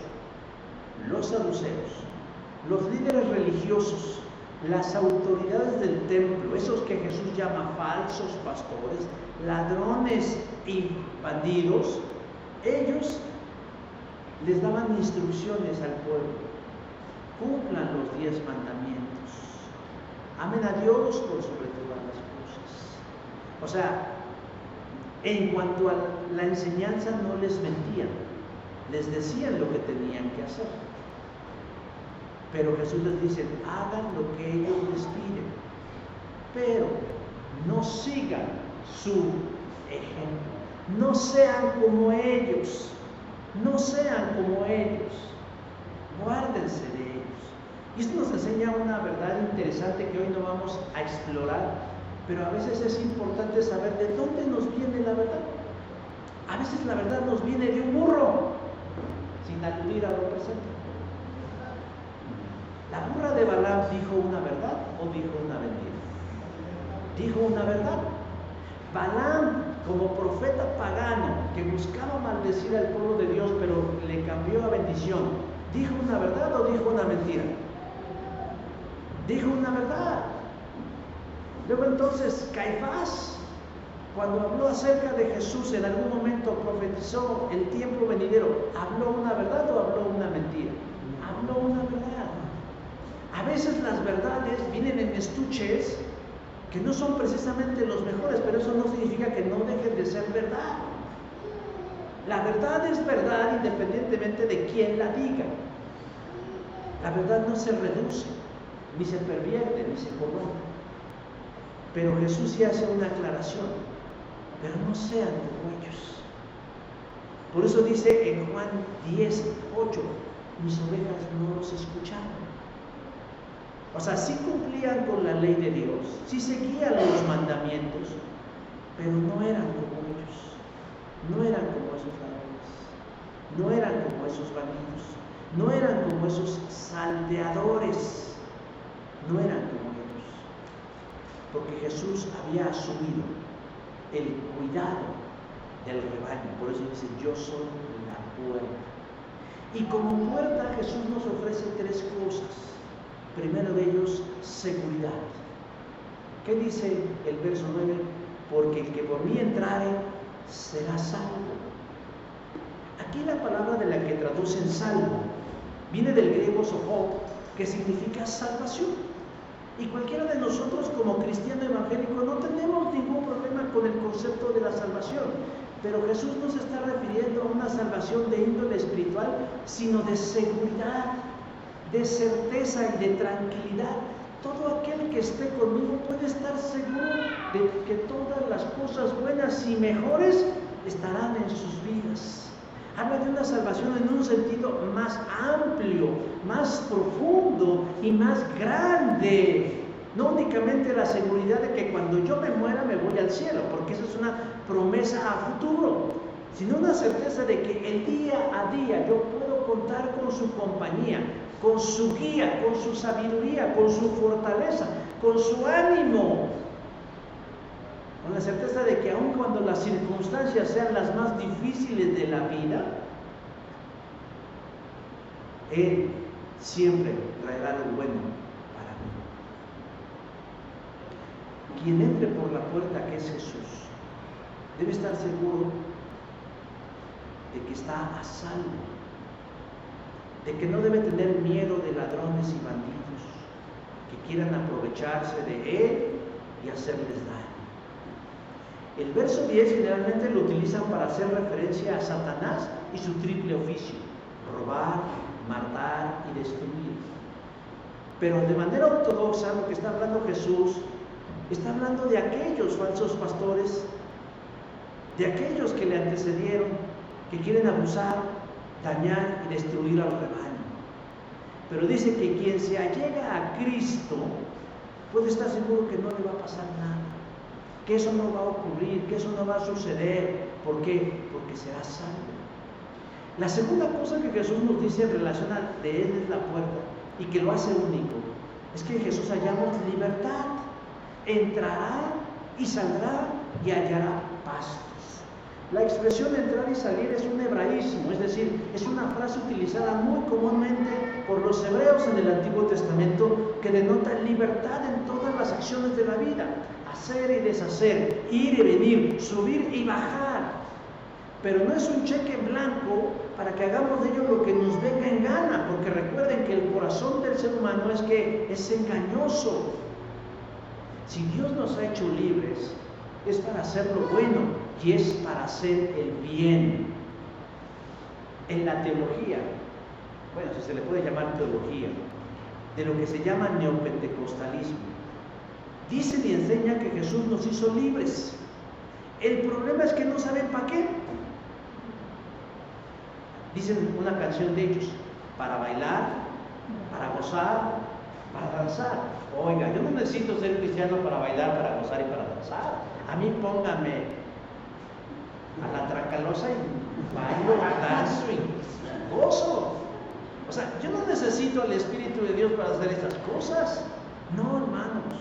los saduceos, los líderes religiosos, las autoridades del templo, esos que Jesús llama falsos pastores, ladrones y bandidos, ellos les daban instrucciones al pueblo: cumplan los 10 mandamientos, amen a Dios por sobre todas las cosas. O sea, en cuanto a la enseñanza no les mentían, les decían lo que tenían que hacer. Pero Jesús les dice, hagan lo que ellos les piden, pero no sigan su ejemplo, no sean como ellos, no sean como ellos, guárdense de ellos. Y esto nos enseña una verdad interesante que hoy no vamos a explorar, pero a veces es importante saber de dónde nos viene la verdad. A veces la verdad nos viene de un burro, sin aludir a lo presente. ¿La burra de Balaam dijo una verdad o dijo una mentira? Dijo una verdad. Balaam, como profeta pagano que buscaba maldecir al pueblo de Dios, pero le cambió a bendición, ¿dijo una verdad o dijo una mentira? Dijo una verdad. Luego entonces Caifás, cuando habló acerca de Jesús, en algún momento profetizó el tiempo venidero, ¿habló una verdad o habló una mentira? Habló una verdad. A veces las verdades vienen en estuches que no son precisamente los mejores, pero eso no significa que no dejen de ser verdad. La verdad es verdad independientemente de quién la diga. La verdad no se reduce, ni se pervierte, ni se corrompe. Pero Jesús sí hace una aclaración, pero no sean como ellos. Por eso dice en Juan 10:8, mis ovejas no los escucharon. O sea, sí cumplían con la ley de Dios, sí seguían los mandamientos, pero no eran como ellos, no eran como esos ladrones, no eran como esos bandidos, no eran como esos salteadores, no eran como ellos, porque Jesús había asumido el cuidado del rebaño. Por eso dice, yo soy la puerta. Y como puerta Jesús nos ofrece 3 cosas. Primero de ellos, seguridad. ¿Qué dice el verso 9? Porque el que por mí entrare será salvo. Aquí la palabra de la que traducen salvo viene del griego soho, que significa salvación. Y cualquiera de nosotros como cristiano evangélico no tenemos ningún problema con el concepto de la salvación. Pero Jesús no se está refiriendo a una salvación de índole espiritual, sino de seguridad, de certeza y de tranquilidad. Todo aquel que esté conmigo puede estar seguro de que todas las cosas buenas y mejores estarán en sus vidas. Habla de una salvación en un sentido más amplio, más profundo y más grande. No únicamente la seguridad de que cuando yo me muera me voy al cielo, porque esa es una promesa a futuro, sino una certeza de que el día a día yo puedo contar con su compañía, con su guía, con su sabiduría, con su fortaleza, con su ánimo, con la certeza de que aun cuando las circunstancias sean las más difíciles de la vida, Él siempre traerá lo bueno para mí. Quien entre por la puerta, que es Jesús, debe estar seguro de que está a salvo. de que no debe tener miedo de ladrones y bandidos que quieran aprovecharse de él y hacerles daño. El verso 10 generalmente lo utilizan para hacer referencia a Satanás y su triple oficio: robar, matar y destruir. Pero de manera ortodoxa, lo que está hablando Jesús, está hablando de aquellos falsos pastores, de aquellos que le antecedieron, que quieren abusar, dañar y destruir al rebaño. Pero dice que quien se allega a Cristo puede estar seguro que no le va a pasar nada, que eso no va a ocurrir, que eso no va a suceder. ¿Por qué? Porque será salvo. La segunda cosa que Jesús nos dice en relación a de Él es la puerta y que lo hace único, es que en Jesús hallamos libertad. Entrará y saldrá y hallará pastos. La expresión entrar y salir es un hebraísmo, es decir, es una frase utilizada muy comúnmente por los hebreos en el Antiguo Testamento que denota libertad en todas las acciones de la vida: hacer y deshacer, ir y venir, subir y bajar. Pero no es un cheque en blanco para que hagamos de ello lo que nos venga en gana, porque recuerden que el corazón del ser humano es engañoso. Si Dios nos ha hecho libres, es para hacer lo bueno y es para hacer el bien. En la teología, bueno, si se le puede llamar teología, de lo que se llama neopentecostalismo, dicen y enseñan que Jesús nos hizo libres. El problema es que no saben para qué. Dicen una canción de ellos: para bailar, para gozar, para danzar. Oiga, yo no necesito ser cristiano para bailar, para gozar y para danzar. A mí póngame a la tracalosa y bailo, danzo y gozo. O sea, yo no necesito al Espíritu de Dios para hacer estas cosas. No, hermanos.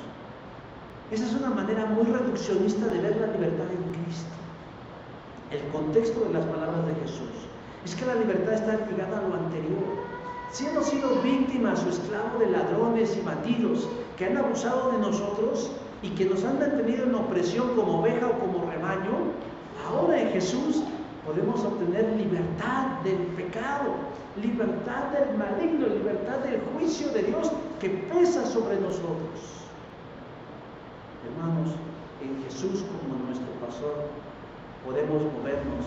Esa es una manera muy reduccionista de ver la libertad en Cristo. El contexto de las palabras de Jesús es que la libertad está ligada a lo anterior. Si hemos sido víctimas o esclavos de ladrones y bandidos que han abusado de nosotros y que nos han mantenido en opresión como oveja o como rebaño, ahora en Jesús podemos obtener libertad del pecado, libertad del maligno, libertad del juicio de Dios que pesa sobre nosotros. Hermanos, en Jesús como nuestro pastor podemos movernos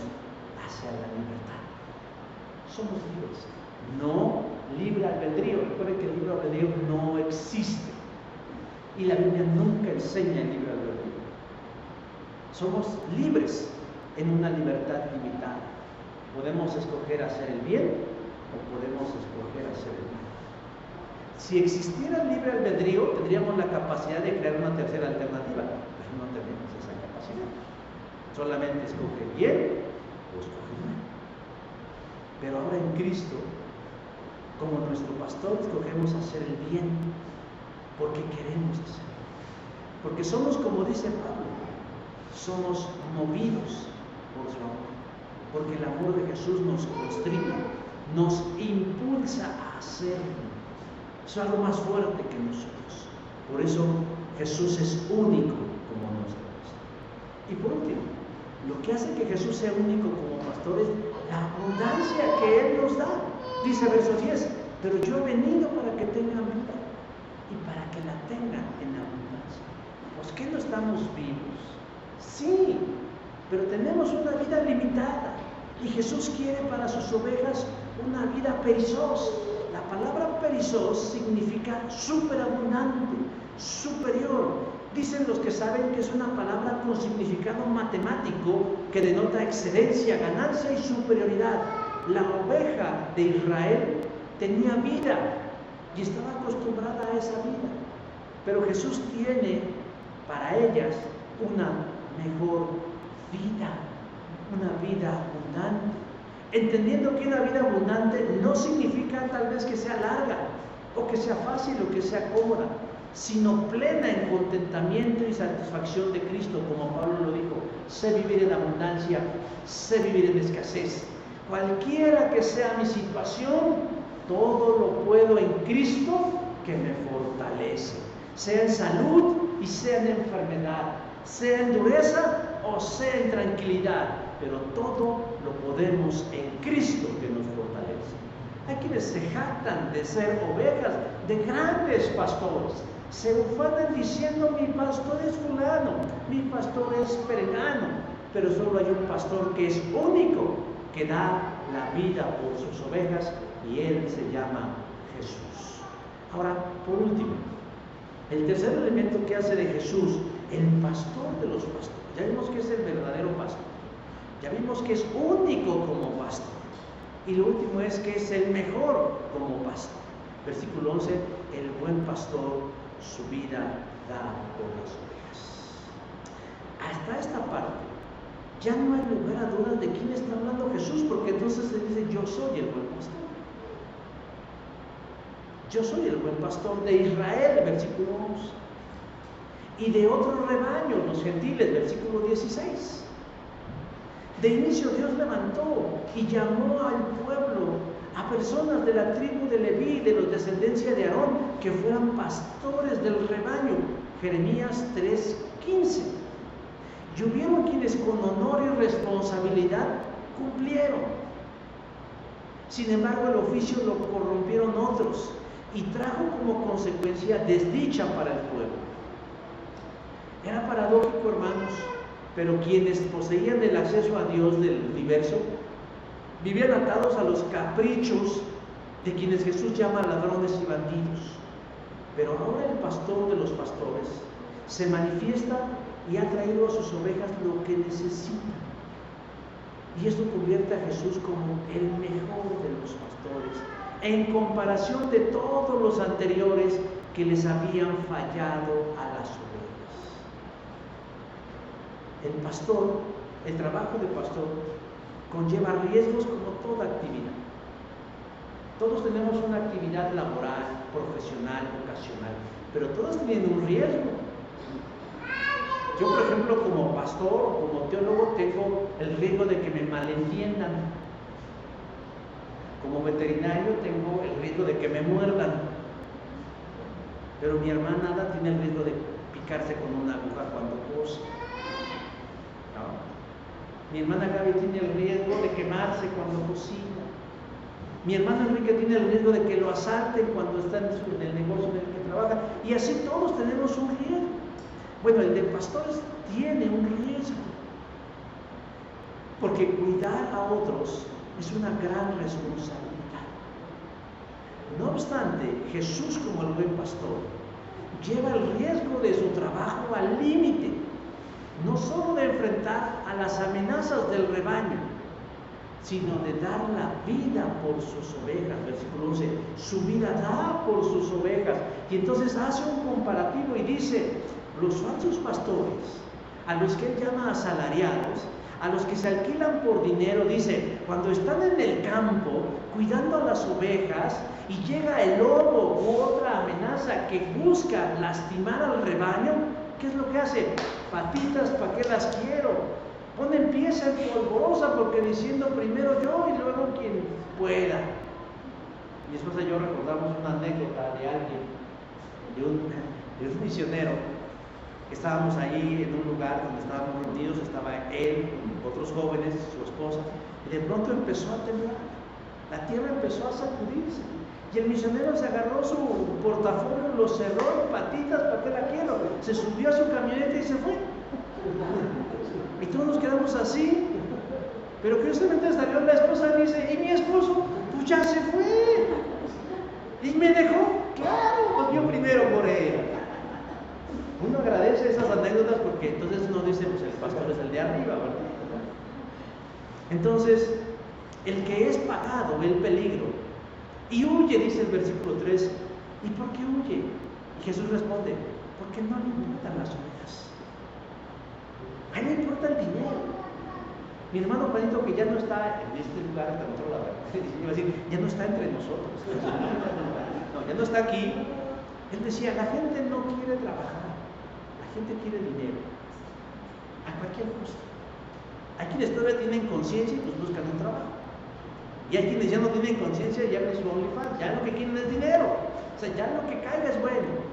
hacia la libertad. Somos libres, no libre albedrío. Recuerden que el libre albedrío no existe y la Biblia nunca enseña el libre albedrío. Somos libres en una libertad limitada. Podemos escoger hacer el bien o podemos escoger hacer el mal. Si existiera el libre albedrío, tendríamos la capacidad de crear una tercera alternativa, pero no tenemos esa capacidad. Solamente escoge bien o escoge mal. Pero ahora en Cristo, como nuestro pastor, escogemos hacer el bien porque queremos hacerlo. Porque somos, como dice Pablo, somos movidos por su amor. Porque el amor de Jesús nos constriñe, nos impulsa a hacerlo. Es algo más fuerte que nosotros. Por eso Jesús es único como nuestro pastor. Y por último, lo que hace que Jesús sea único como pastor es la abundancia que Él nos da. Dice verso 10: pero yo he venido para que tengan vida y para que la tengan en abundancia. ¿Pues qué no estamos vivos? Sí, pero tenemos una vida limitada y Jesús quiere para sus ovejas una vida perizos. La palabra perizos significa superabundante, superior. Dicen los que saben que es una palabra con significado matemático que denota excelencia, ganancia y superioridad. La oveja de Israel tenía vida y estaba acostumbrada a esa vida, pero Jesús tiene para ellas una mejor vida, una vida abundante, entendiendo que una vida abundante no significa tal vez que sea larga o que sea fácil o que sea cómoda, sino plena en contentamiento y satisfacción de Cristo, como Pablo lo dijo: sé vivir en abundancia, sé vivir en escasez. Cualquiera que sea mi situación, todo lo puedo en Cristo que me fortalece, sea en salud y sea en enfermedad, sea en dureza o sea en tranquilidad, pero todo lo podemos en Cristo que nos fortalece. Hay quienes se jactan de ser ovejas de grandes pastores. Se ufanan diciendo: mi pastor es fulano, mi pastor es perengano. Pero solo hay un pastor que es único, que da la vida por sus ovejas, y Él se llama Jesús. Ahora, por último, el tercer elemento que hace de Jesús el pastor de los pastores. Ya vimos que es el verdadero pastor. Ya vimos que es único como pastor. Y lo último es que es el mejor como pastor. Versículo 11: el buen pastor su vida da por las ovejas. Hasta esta parte ya no hay lugar a dudas de quién está hablando Jesús, porque entonces se dice: yo soy el buen pastor. Yo soy el buen pastor de Israel, versículo 11. Y de otro rebaño, los gentiles, versículo 16. De inicio Dios levantó y llamó al pueblo, a personas de la tribu de Leví, de los descendencia de Aarón, que fueran pastores del rebaño. Jeremías 3:15. Y hubieron quienes con honor y responsabilidad cumplieron. Sin embargo, el oficio lo corrompieron otros, y trajo como consecuencia desdicha para el pueblo. Era paradójico, hermanos, pero quienes poseían el acceso a Dios del universo vivían atados a los caprichos de quienes Jesús llama ladrones y bandidos. Pero ahora el pastor de los pastores se manifiesta y ha traído a sus ovejas lo que necesitan. Y esto convierte a Jesús como el mejor de los pastores, en comparación de todos los anteriores que les habían fallado a las ovejas. El pastor, el trabajo de pastor, conlleva riesgos como toda actividad. Todos tenemos una actividad laboral, profesional, vocacional, pero todos tienen un riesgo. Yo, por ejemplo, como pastor o como teólogo, tengo el riesgo de que me malentiendan. Como veterinario tengo el riesgo de que me muerdan. Pero mi hermana Ada tiene el riesgo de picarse con una aguja cuando cose. ¿No? Mi hermana Gaby tiene el riesgo de quemarse cuando cocina. Mi hermano Enrique tiene el riesgo de que lo asalten cuando está en el negocio en el que trabaja. Y así todos tenemos un riesgo. Bueno, el de pastores tiene un riesgo, porque cuidar a otros es una gran responsabilidad. No obstante, Jesús, como el buen pastor, lleva el riesgo de su trabajo al límite, no solo de enfrentar a las amenazas del rebaño, sino de dar la vida por sus ovejas. Versículo 11: su vida da por sus ovejas. Y entonces hace un comparativo y dice: los falsos pastores, a los que él llama asalariados, a los que se alquilan por dinero, dice, cuando están en el campo cuidando a las ovejas y llega el lobo u otra amenaza que busca lastimar al rebaño, ¿qué es lo que hace? Patitas, ¿para qué las quiero? Ponen pieza en polvorosa, porque diciendo primero yo y luego quien pueda. Mi esposa y yo recordamos una anécdota de alguien, de un misionero. Estábamos ahí en un lugar donde estábamos reunidos, estaba él, otros jóvenes, su esposa, y de pronto empezó a temblar, la tierra empezó a sacudirse, y el misionero se agarró su portafolio, lo cerró, patitas, ¿para qué la quiero? Se subió a su camioneta y se fue. Y todos nos quedamos así, pero curiosamente salió la esposa y dice: ¿y mi esposo? Pues ya se fue, y me dejó. Claro, pues yo primero por él. Uno agradece esas anécdotas porque entonces uno dice: pues el pastor es el de arriba, ¿verdad? Entonces, el que es pagado ve el peligro y huye, dice el versículo 3. ¿Y por qué huye? Y Jesús responde: porque no le importan las ovejas. A él le importa el dinero. Mi hermano Juanito, que ya no está en este lugar, hasta en otro lado, iba a decir, ya no está entre nosotros. No, ya no está aquí. Él decía: la gente no quiere trabajar. La gente quiere dinero, a cualquier costo. Hay quienes todavía tienen conciencia y pues buscan un trabajo. Y hay quienes ya no tienen conciencia y abren su OnlyFans. Ya lo que quieren es dinero. O sea, ya lo que caiga es bueno.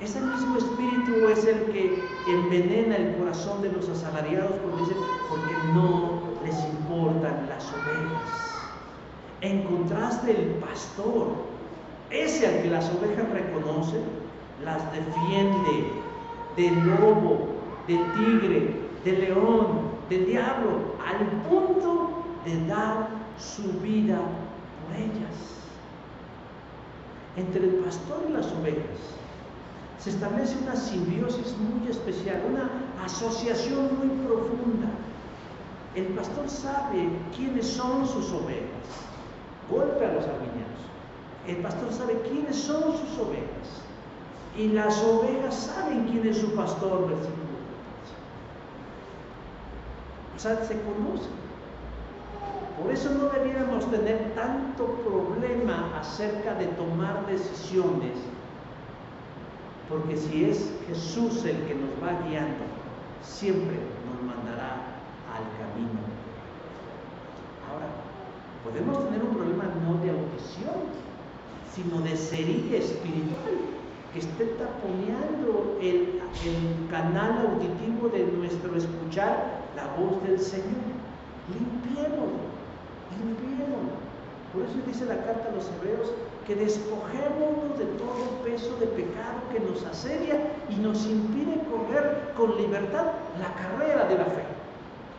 Ese mismo espíritu es el que envenena el corazón de los asalariados, porque no les importan las ovejas. encontraste el pastor, ese al que las ovejas reconocen, las defiende del lobo, del tigre, del león, del diablo, al punto de dar su vida por ellas. Entre el pastor y las ovejas se establece una simbiosis muy especial, una asociación muy profunda. El pastor sabe quiénes son sus ovejas. Golpe a los arminianos. El pastor sabe quiénes son sus ovejas. Y las ovejas saben quién es su pastor, versículo 14. O sea, se conocen. Por eso no debiéramos tener tanto problema acerca de tomar decisiones, porque si es Jesús el que nos va guiando, siempre nos mandará al camino. Ahora, podemos tener un problema no de audición, sino de cerilla espiritual, que esté taponeando el canal auditivo de nuestro escuchar la voz del Señor. Limpiémoslo. Por eso dice la carta a los Hebreos que despojémonos de todo peso de pecado que nos asedia y nos impide correr con libertad la carrera de la fe.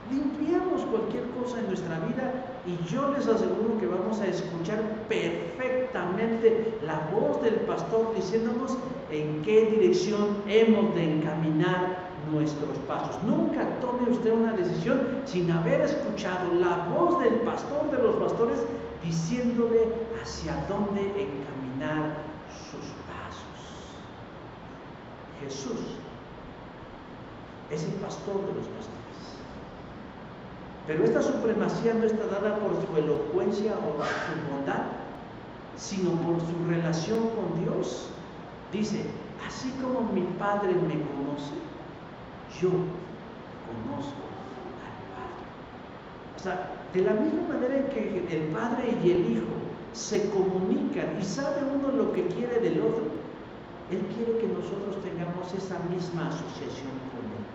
Limpiemos cualquier cosa en nuestra vida y yo les aseguro que vamos a escuchar perfectamente la voz del pastor diciéndonos en qué dirección hemos de encaminar nuestros pasos. Nunca tome usted una decisión sin haber escuchado la voz del pastor de los pastores diciéndole hacia dónde encaminar sus pasos. Jesús es el pastor de los pastores. Pero esta supremacía no está dada por su elocuencia o su bondad, sino por su relación con Dios. Dice, así como mi Padre me conoce, yo conozco al Padre. O sea, de la misma manera en que el Padre y el Hijo se comunican y sabe uno lo que quiere del otro, Él quiere que nosotros tengamos esa misma asociación con Él,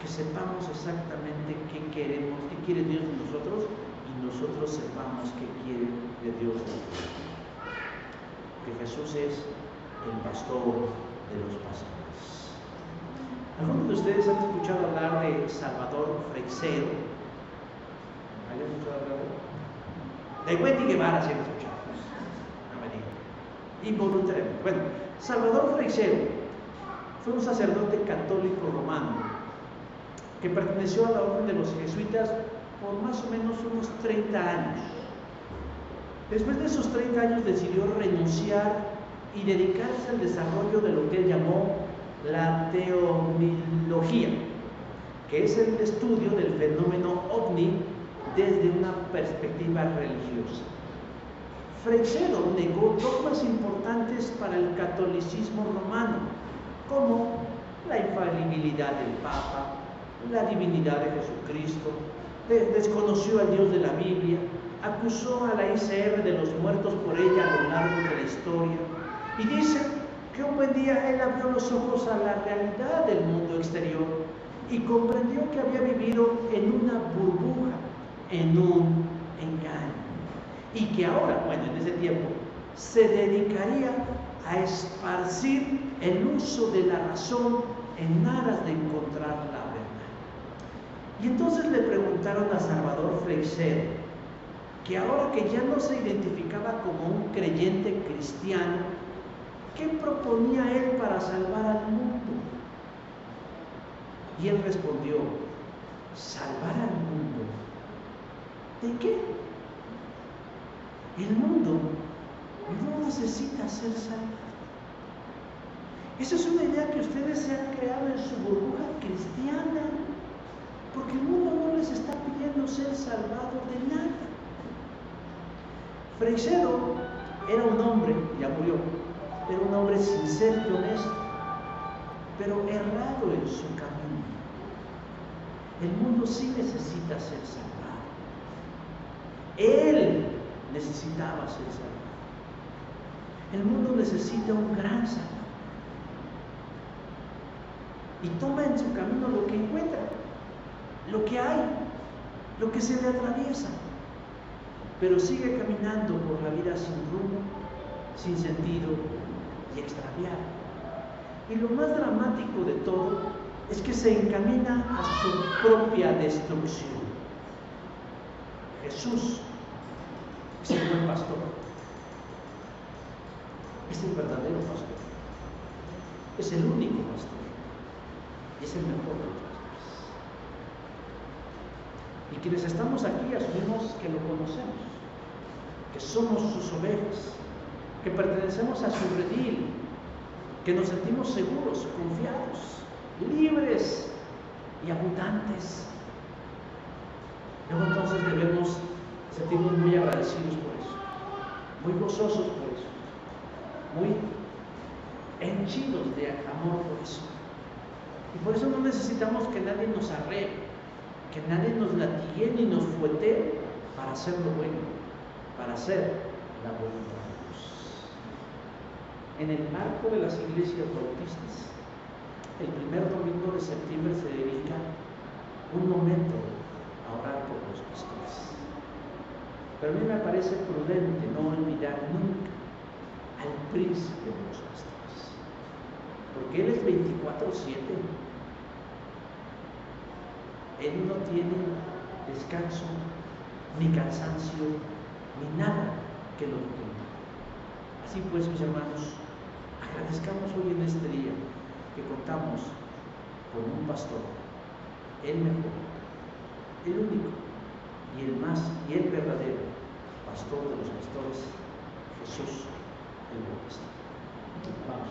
que sepamos exactamente qué queremos, qué quiere Dios de nosotros y nosotros sepamos qué quiere de Dios de nosotros. Que Jesús es el pastor de los pastores. ¿Algunos de ustedes han escuchado hablar de Salvador Freixedo? ¿Han escuchado hablar de él? De Wendy Guevara sí han escuchado. No me digan. Involuntariamente. Bueno, Salvador Freixedo fue un sacerdote católico romano que perteneció a la orden de los jesuitas por más o menos unos 30 años. Después de esos 30 años decidió renunciar y dedicarse al desarrollo de lo que él llamó la teomilogía, que es el estudio del fenómeno ovni desde una perspectiva religiosa. Freixedo negó dogmas importantes para el catolicismo romano, como la infalibilidad del Papa, la divinidad de Jesucristo, desconoció al Dios de la Biblia, acusó a la ICR de los muertos por ella a lo largo de la historia, y dice que un buen día él abrió los ojos a la realidad del mundo exterior y comprendió que había vivido en una burbuja, en un engaño, y que ahora, bueno, en ese tiempo, se dedicaría a esparcir el uso de la razón en aras de encontrar la verdad. Y entonces le preguntaron a Salvador Freixedo, que ahora que ya no se identificaba como un creyente cristiano, ¿qué proponía él para salvar al mundo? Y él respondió, ¿salvar al mundo? ¿De qué? El mundo no necesita ser salvado. Esa es una idea que ustedes se han creado en su burbuja cristiana, porque el mundo no les está pidiendo ser salvado de nada. Freixedo era un hombre, ya murió, era un hombre sincero y honesto, pero errado en su camino. El mundo sí necesita ser salvado. Él necesitaba ser salvado. El mundo necesita un gran salvador. Y toma en su camino lo que encuentra, lo que hay, lo que se le atraviesa. pero sigue caminando por la vida sin rumbo, sin sentido y extraviado. Y lo más dramático de todo es que se encamina a su propia destrucción. Jesús es el buen pastor, es el verdadero pastor, es el único pastor, es el mejor de los pastores. Y quienes estamos aquí asumimos que lo conocemos, que somos sus ovejas, que pertenecemos a su redil, que nos sentimos seguros, confiados, libres y abundantes. Luego entonces debemos sentirnos muy agradecidos por eso, muy gozosos por eso, muy henchidos de amor por eso. Y por eso no necesitamos que nadie nos arree, que nadie nos latigue ni nos fuetee para hacer lo bueno, para hacer la voluntad de Dios. En el marco de las iglesias bautistas, el primer domingo de septiembre se dedica un momento a orar por los pastores. Pero a mí me parece prudente no olvidar nunca al príncipe de los pastores, porque Él es 24/7. Él no tiene descanso, ni cansancio, ni nada que lo detenga. Así pues, mis hermanos, agradezcamos hoy en este día que contamos con un pastor, el mejor, el único y el verdadero pastor de los pastores, Jesús el buen pastor. Vamos.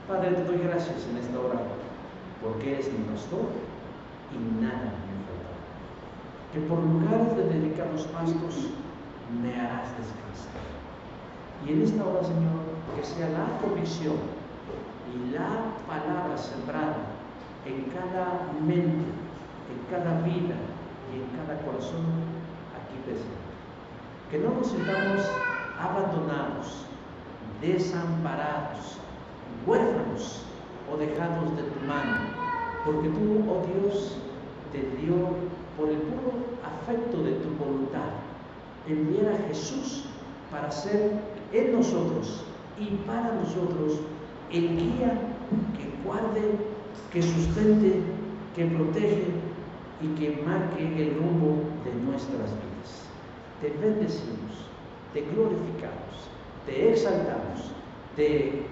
Padre, te doy gracias en esta hora porque eres mi pastor y nada me faltará. Que por lugares de delicados pastos me harás descansar. Y en esta hora, Señor, que sea la convicción y la palabra sembrada en cada mente, en cada vida y en cada corazón aquí presente. Que no nos sintamos abandonados, desamparados, huérfanos o dejados de tu mano, porque tú, oh Dios, te dio por el puro afecto de tu voluntad enviar a Jesús para ser en nosotros y para nosotros el guía que guarde, que sustente, que protege y que marque el rumbo de nuestras vidas. Te bendecimos, te glorificamos, te exaltamos, te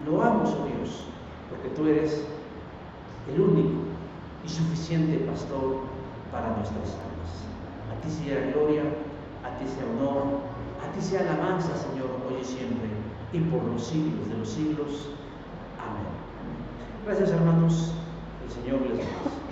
loamos, oh Dios, porque tú eres el único y suficiente pastor para nuestras almas. A ti sea gloria, a ti sea honor, a ti sea alabanza, Señor, hoy y siempre, y por los siglos de los siglos. Amén. Gracias, hermanos. El Señor les bendiga.